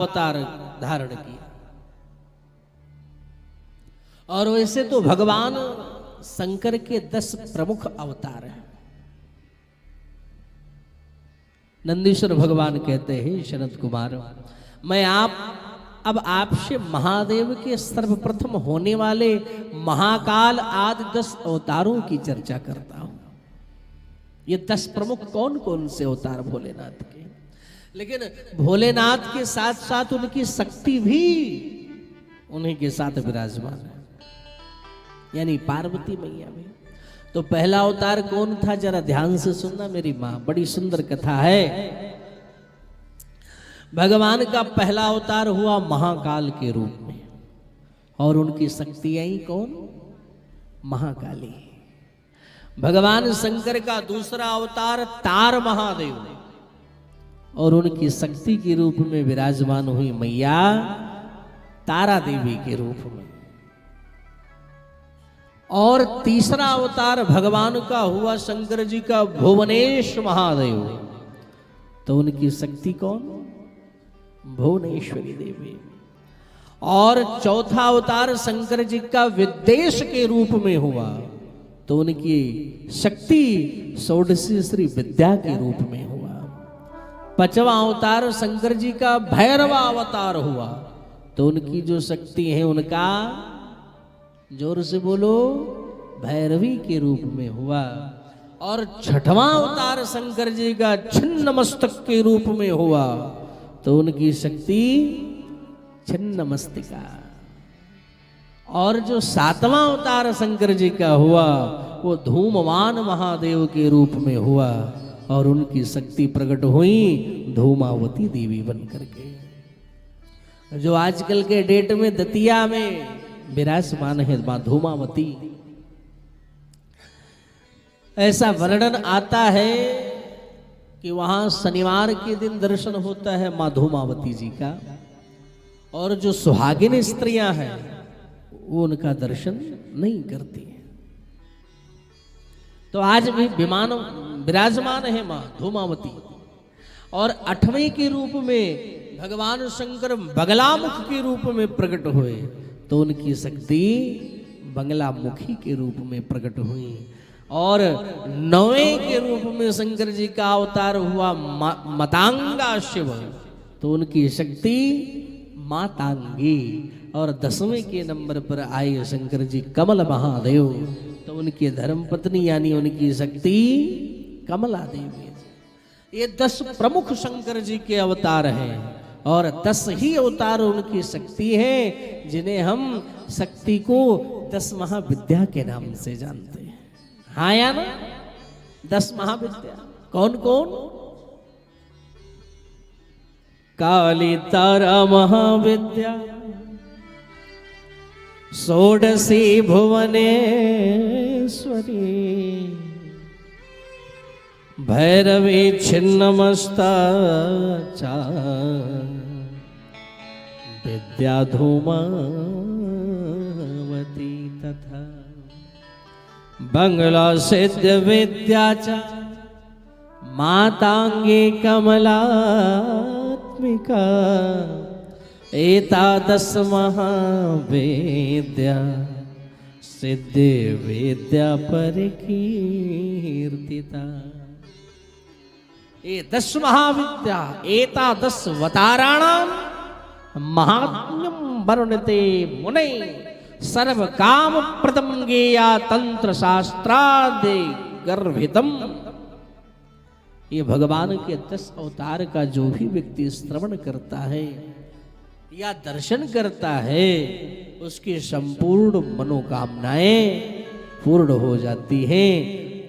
अवतार धारण किया। और वैसे तो भगवान शंकर के 10 प्रमुख अवतार हैं। नंदीश्वर भगवान कहते हैं, शरद कुमार, मैं अब आपसे महादेव के सर्वप्रथम होने वाले महाकाल आदि 10 अवतारों की चर्चा करता हूं। ये 10 प्रमुख कौन कौन से अवतार भोलेनाथ के, लेकिन भोलेनाथ के साथ साथ उनकी शक्ति भी उन्हीं के साथ विराजमान है, यानी पार्वती मैया में। तो पहला अवतार कौन था, जरा ध्यान से सुनना मेरी मां, बड़ी सुंदर कथा है। भगवान का पहला अवतार हुआ महाकाल के रूप में, और उनकी शक्ति आई कौन, महाकाली। भगवान शंकर का दूसरा अवतार तार महादेव, और उनकी शक्ति के रूप में विराजमान हुई मैया तारा देवी के रूप में। और तीसरा अवतार भगवान का हुआ शंकर जी का भुवनेश महादेव, तो उनकी शक्ति कौन, भुवनेश्वरी देवी। और चौथा अवतार शंकर जी का विद्वेश के रूप में हुआ, तो उनकी शक्ति षोडशी श्री विद्या के रूप में हुआ। पांचवा अवतार शंकर जी का भैरवा अवतार हुआ, तो उनकी जो शक्ति है उनका, जोर से बोलो, भैरवी के रूप में हुआ। और छठवां अवतार शंकर जी का छिन्न मस्तक के रूप में हुआ, तो उनकी शक्ति छिन्न मस्तिका। और जो सातवां अवतार शंकर जी का हुआ, वो धूमवान महादेव के रूप में हुआ, और उनकी शक्ति प्रकट हुई धूमावती देवी बन करके, जो आजकल के डेट में दतिया में विराजमान है मां धूमावती। ऐसा वर्णन आता है कि वहां शनिवार के दिन दर्शन होता है मां धूमावती जी का, और जो सुहागिन स्त्रियां हैं वो उनका दर्शन नहीं करती। तो आज भी विमान विराजमान है मां धूमावती। और 8वें के रूप में भगवान शंकर बगलामुख के रूप में प्रकट हुए, तो उनकी शक्ति बंगलामुखी के रूप में प्रकट हुई। और 9वें के रूप में शंकर जी का अवतार हुआ मतांगा शिव, तो उनकी शक्ति मातांगी। और 10वें के नंबर पर आए शंकर जी कमल महादेव, तो उनकी धर्मपत्नी यानी उनकी शक्ति कमला देवी। ये 10 प्रमुख शंकर जी के अवतार हैं, और 10 ही अवतार उनकी शक्ति है, जिन्हें हम शक्ति को 10 महाविद्या के नाम से जानते हैं। हाँ या ना, 10 महाविद्या कौन कौन, काली तारा महाविद्या, षोडशी भुवनेश्वरी, भैरवी छिन्नमस्ता विद्या धूमावती, तथा बंगला सिद्ध विद्या च मातांगी कमलात्मिका, एतादश महावेद्या सिद्धि विद्या परिकीर्तिता। ये 10 महाविद्या एतादश अवताराणां महात्म्यं वर्णते मुने, सर्व काम प्रदम गेया तंत्र शास्त्रादि गर्भितम। ये भगवान के 10 अवतार का जो भी व्यक्ति श्रवण करता है या दर्शन करता है, उसकी संपूर्ण मनोकामनाएं पूर्ण हो जाती हैं।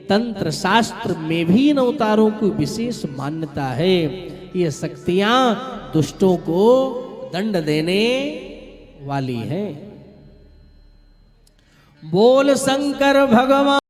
तंत्र शास्त्र में भी इन अवतारों की विशेष मान्यता है। ये शक्तियां दुष्टों को दंड देने वाली है। बोल शंकर भगवान।